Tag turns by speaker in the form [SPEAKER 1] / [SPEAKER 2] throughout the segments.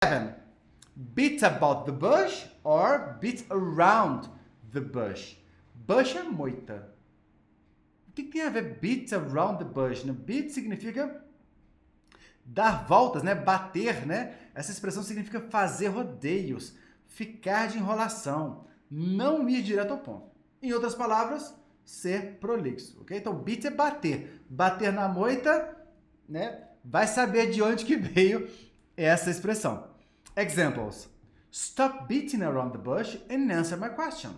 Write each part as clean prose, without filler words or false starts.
[SPEAKER 1] 7. Beat about the bush or beat around the bush. Bush é moita. O que tem a ver beat around the bush? Beat significa dar voltas, né? Bater, né? Essa expressão significa fazer rodeios, ficar de enrolação, não ir direto ao ponto. Em outras palavras, ser prolixo, ok? Então, beat é bater. Bater na moita, né? Vai saber de onde que veio essa expressão. Examples. Stop beating around the bush and answer my question.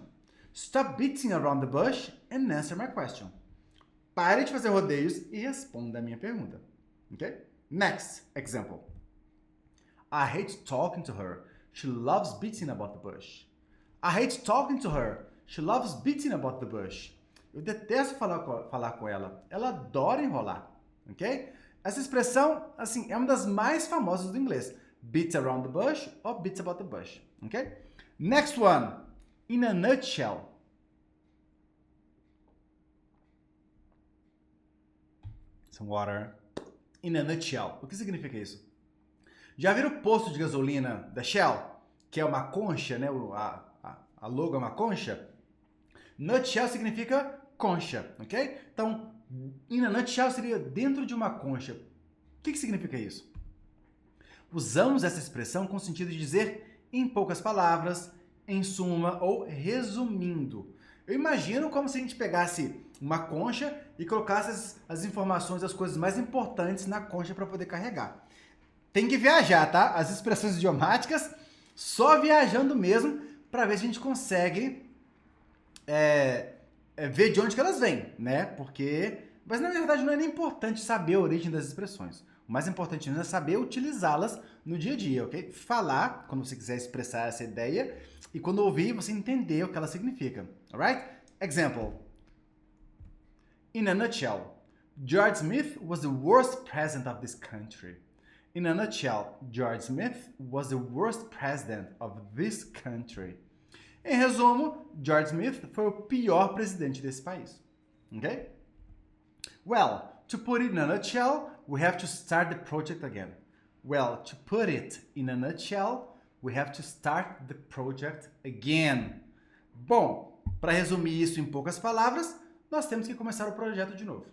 [SPEAKER 1] Stop beating around the bush and answer my question. Pare de fazer rodeios e responda a minha pergunta. Ok? Next example. I hate talking to her. She loves beating about the bush. I hate talking to her. She loves beating about the bush. Eu detesto falar com ela. Ela adora enrolar. Ok? Essa expressão, assim, é uma das mais famosas do inglês. Beat around the bush or beat about the bush. Ok? Next one. In a nutshell. Some water. In a nutshell. O que significa isso? Já viram o posto de gasolina da Shell? Que é uma concha, né? A logo é uma concha. Nutshell significa concha, ok? Então, in a nutshell seria dentro de uma concha. O que significa isso? Usamos essa expressão com o sentido de dizer em poucas palavras, em suma ou resumindo. Eu imagino como se a gente pegasse uma concha e colocasse as informações, as coisas mais importantes na concha para poder carregar. Tem que viajar, tá? As expressões idiomáticas, só viajando mesmo, para ver se a gente consegue ver de onde que elas vêm, né? Mas na verdade não é nem importante saber a origem das expressões. O mais importante é saber utilizá-las no dia a dia, ok? Falar, quando você quiser expressar essa ideia, e quando ouvir, você entender o que ela significa, alright? Example. In a nutshell, George Smith was the worst president of this country. In a nutshell, George Smith was the worst president of this country. Em resumo, George Smith foi o pior presidente desse país. Ok? Well, to put it in a nutshell, we have to start the project again. Well, to put it in a nutshell, we have to start the project again. Bom, para resumir isso em poucas palavras, nós temos que começar o projeto de novo.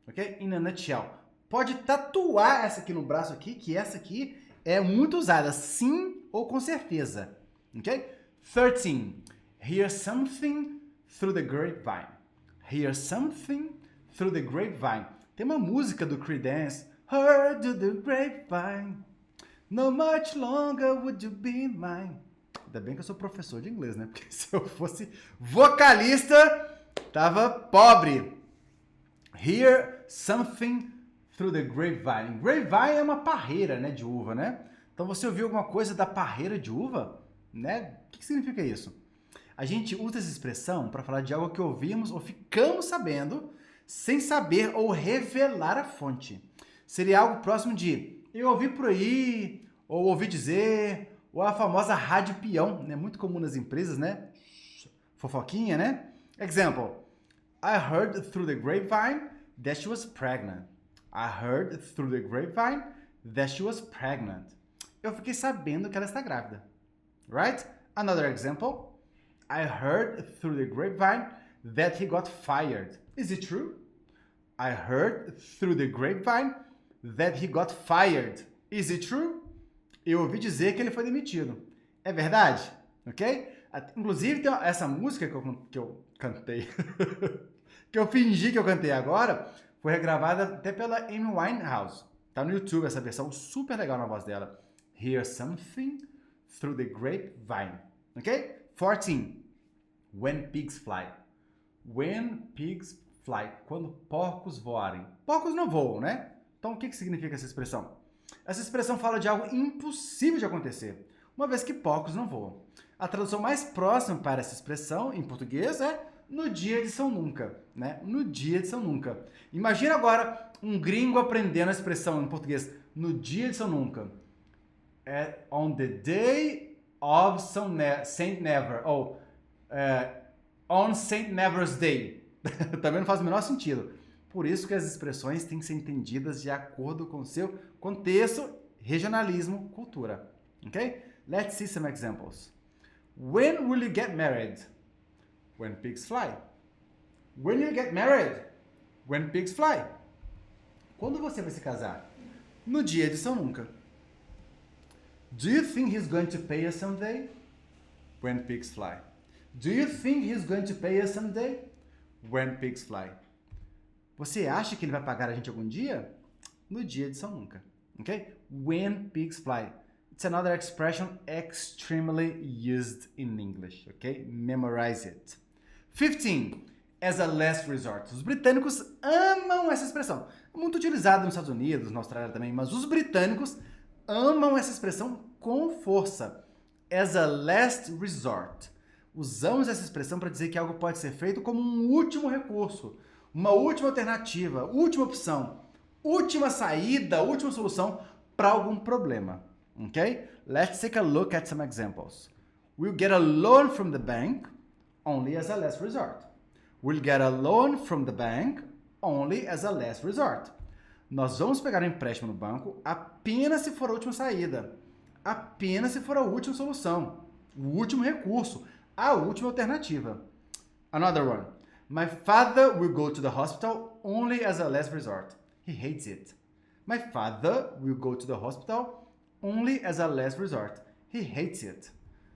[SPEAKER 1] Ok? In a nutshell. Pode tatuar essa aqui no braço aqui, que essa aqui é muito usada, sim ou com certeza. Ok? 13. Hear something through the grapevine. Hear something through the grapevine. Tem uma música do Creedence. Heard through the grapevine. No much longer would you be mine. Ainda bem que eu sou professor de inglês, né? Porque se eu fosse vocalista, tava pobre. Hear something through the grapevine. Grapevine é uma parreira, né, de uva, né? Então você ouviu alguma coisa da parreira de uva? Né? O que significa isso? A gente usa essa expressão para falar de algo que ouvimos ou ficamos sabendo sem saber ou revelar a fonte. Seria algo próximo de eu ouvi por aí, ou ouvi dizer, ou a famosa rádio peão, né? Muito comum nas empresas, né? Fofoquinha, né? Example. I heard through the grapevine that she was pregnant. I heard through the grapevine that she was pregnant. Eu fiquei sabendo que ela está grávida. Right? Another example. I heard through the grapevine that he got fired. Is it true? I heard through the grapevine that he got fired. Is it true? Eu ouvi dizer que ele foi demitido. É verdade? Ok? Inclusive, tem essa música que eu cantei, que eu fingi que eu cantei agora, foi regravada até pela Amy Winehouse. Tá no YouTube essa versão super legal na voz dela. Hear something through the grapevine. Ok? 14. When pigs fly. When pigs fly. Quando porcos voarem. Porcos não voam, né? Então, o que significa essa expressão? Essa expressão fala de algo impossível de acontecer, uma vez que porcos não voam. A tradução mais próxima para essa expressão, em português, é no dia de São Nunca, né? No dia de São Nunca. Imagina agora um gringo aprendendo a expressão em português, no dia de São Nunca. On the day of Saint Never, ou on Saint Never's Day. Também não faz o menor sentido. Por isso que as expressões têm que ser entendidas de acordo com o seu contexto, regionalismo, cultura. Okay? Let's see some examples. When will you get married? When pigs fly. When you get married? When pigs fly. Quando você vai se casar? No dia de São Nunca. Do you think he's going to pay us someday? When pigs fly. Do you think he's going to pay us someday? When pigs fly. Você acha que ele vai pagar a gente algum dia? No dia de São Nunca. Okay? When pigs fly. It's another expression extremely used in English. Okay? Memorize it. 15. As a last resort. Os britânicos amam essa expressão. É muito utilizada nos Estados Unidos, na Austrália também, mas os britânicos amam essa expressão com força. As a last resort. Usamos essa expressão para dizer que algo pode ser feito como um último recurso, uma última alternativa, última opção, última saída, última solução para algum problema. Okay? Let's take a look at some examples. We'll get a loan from the bank only as a last resort. We'll get a loan from the bank only as a last resort. Nós vamos pegar um empréstimo no banco apenas se for a última saída, apenas se for a última solução, o último recurso, a última alternativa. Another one. My father will go to the hospital only as a last resort. He hates it. My father will go to the hospital only as a last resort. He hates it.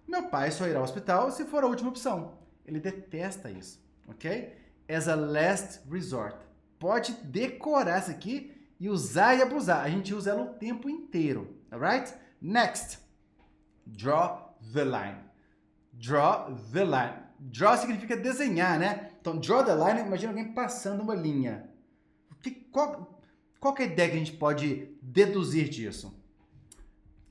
[SPEAKER 1] Meu pai só irá ao hospital se for a última opção. Ele detesta isso, ok? As a last resort. Pode decorar isso aqui e usar e abusar. A gente usa ela o tempo inteiro, alright? Next. Draw the line. Draw the line. Draw significa desenhar, né? Então, draw the line, imagina alguém passando uma linha. Qual que é a ideia que a gente pode deduzir disso?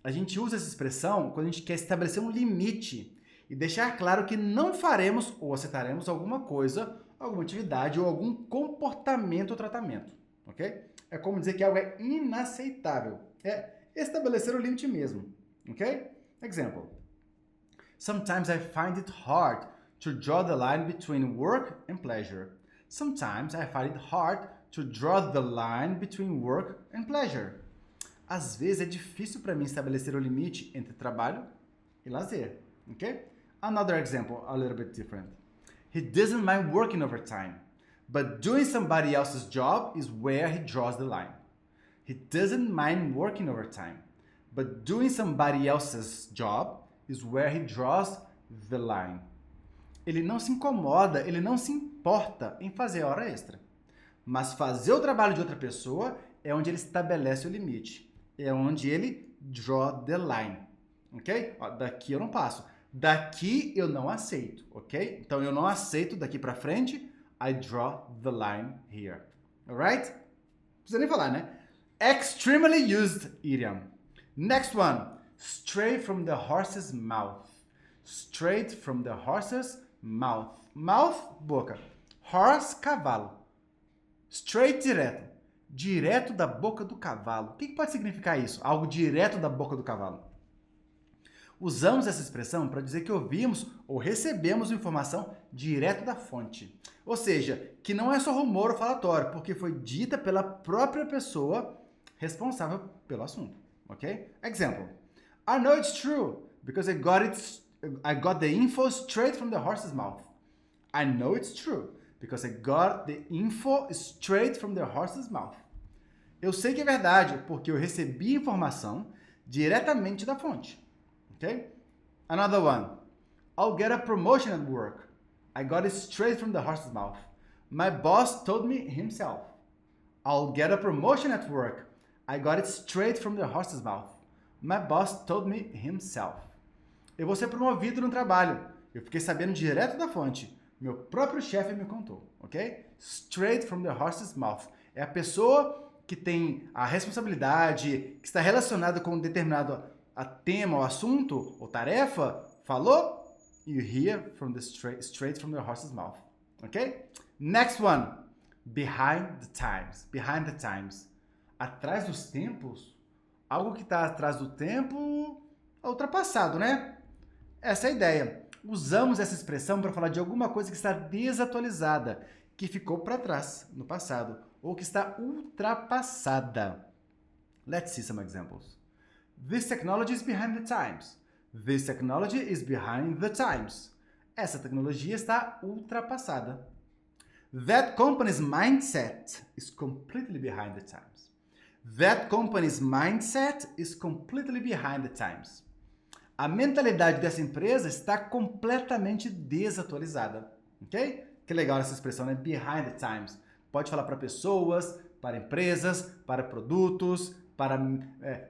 [SPEAKER 1] A gente usa essa expressão quando a gente quer estabelecer um limite e deixar claro que não faremos ou aceitaremos alguma coisa, alguma atividade ou algum comportamento ou tratamento, ok? É como dizer que algo é inaceitável. É estabelecer o limite mesmo, ok? Example. Sometimes I find it hard to draw the line between work and pleasure. Sometimes I find it hard to draw the line between work and pleasure. Às vezes é difícil para mim estabelecer o limite entre trabalho e lazer, ok? Another example, a little bit different. He doesn't mind working overtime, but doing somebody else's job is where he draws the line. He doesn't mind working overtime, but doing somebody else's job is where he draws the line. Ele não se incomoda, ele não se importa em fazer hora extra. Mas fazer o trabalho de outra pessoa é onde ele estabelece o limite. É onde ele draw the line. Ok? Ó, daqui eu não passo. Daqui eu não aceito. Ok? Então eu não aceito daqui para frente. I draw the line here. Alright? Não precisa nem falar, né? Extremely used idiom. Next one. Straight from the horse's mouth. Straight from the horse's mouth. Mouth, boca. Horse, cavalo. Straight, direto. Direto da boca do cavalo. O que pode significar isso? Algo direto da boca do cavalo. Usamos essa expressão para dizer que ouvimos ou recebemos informação direto da fonte. Ou seja, que não é só rumor ou falatório, porque foi dita pela própria pessoa responsável pelo assunto. Ok? Example. I know it's true because I got the info straight from the horse's mouth. I know it's true because I got the info straight from the horse's mouth. Eu sei que é verdade porque eu recebi informação diretamente da fonte. Okay? Another one. I'll get a promotion at work. I got it straight from the horse's mouth. My boss told me himself. I'll get a promotion at work. I got it straight from the horse's mouth. My boss told me himself. Eu vou ser promovido no trabalho. Eu fiquei sabendo direto da fonte. Meu próprio chefe me contou, ok? Straight from the horse's mouth. É a pessoa que tem a responsabilidade, que está relacionada com um determinado tema ou assunto ou tarefa, falou? You hear from the straight from the horse's mouth, ok? Next one. Behind the times. Behind the times. Atrás dos tempos? Algo que está atrás do tempo ultrapassado, né? Essa é a ideia. Usamos essa expressão para falar de alguma coisa que está desatualizada, que ficou para trás, no passado, ou que está ultrapassada. Let's see some examples. This technology is behind the times. This technology is behind the times. Essa tecnologia está ultrapassada. That company's mindset is completely behind the times. That company's mindset is completely behind the times. A mentalidade dessa empresa está completamente desatualizada. Ok? Que legal essa expressão, né? Behind the times. Pode falar para pessoas, para empresas, para produtos, para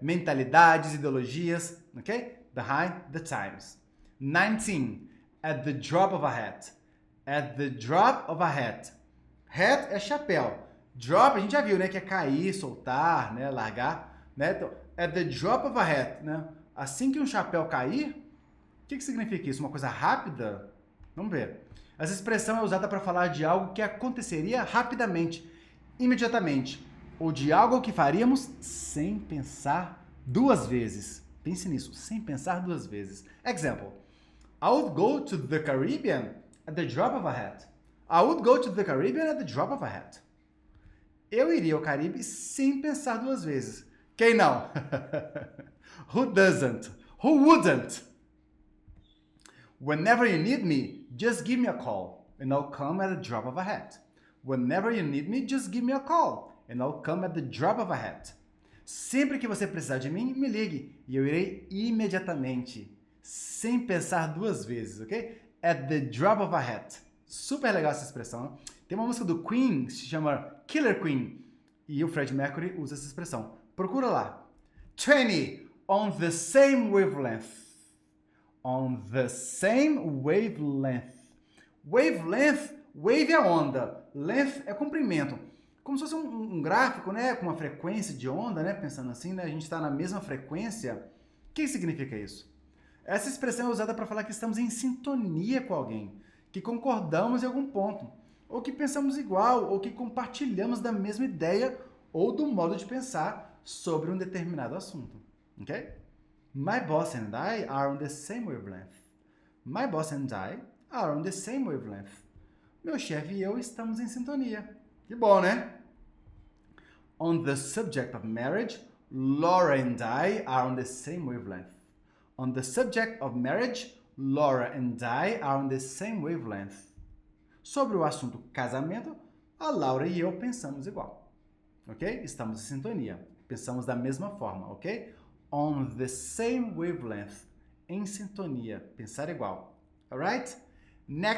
[SPEAKER 1] mentalidades, ideologias. Ok? Behind the times. 19. At the drop of a hat. At the drop of a hat. Hat é chapéu. Drop, a gente já viu, né? Que é cair, soltar, né? Largar. Né? Então, at the drop of a hat, né? Assim que um chapéu cair, o que significa isso? Uma coisa rápida? Vamos ver. Essa expressão é usada para falar de algo que aconteceria rapidamente, imediatamente, ou de algo que faríamos sem pensar duas vezes. Pense nisso, sem pensar duas vezes. Example. I would go to the Caribbean at the drop of a hat. I would go to the Caribbean at the drop of a hat. Eu iria ao Caribe sem pensar duas vezes. Quem não? Who doesn't? Who wouldn't? Whenever you need me, just give me a call, and I'll come at the drop of a hat. Whenever you need me, just give me a call, and I'll come at the drop of a hat. Sempre que você precisar de mim, me ligue, e eu irei imediatamente, sem pensar duas vezes, ok? At the drop of a hat. Super legal essa expressão, né? Tem uma música do Queen que se chama Killer Queen, e o Freddie Mercury usa essa expressão. Procura lá. 20. On the same wavelength. On the same wavelength. Wavelength, wave é onda, length é comprimento. Como se fosse um gráfico, né, com uma frequência de onda, né, pensando assim, né, a gente está na mesma frequência. O que significa isso? Essa expressão é usada para falar que estamos em sintonia com alguém, que concordamos em algum ponto, ou que pensamos igual, ou que compartilhamos da mesma ideia ou do modo de pensar sobre um determinado assunto. Ok? My boss and I are on the same wavelength. My boss and I are on the same wavelength. Meu chefe e eu estamos em sintonia. Que bom, né? On the subject of marriage, Laura and I are on the same wavelength. On the subject of marriage, Laura and I are on the same wavelength. Sobre o assunto casamento, a Laura e eu pensamos igual. Ok? Estamos em sintonia. Pensamos da mesma forma, ok? On the same wavelength. Em sintonia. Pensar igual. Alright? Next.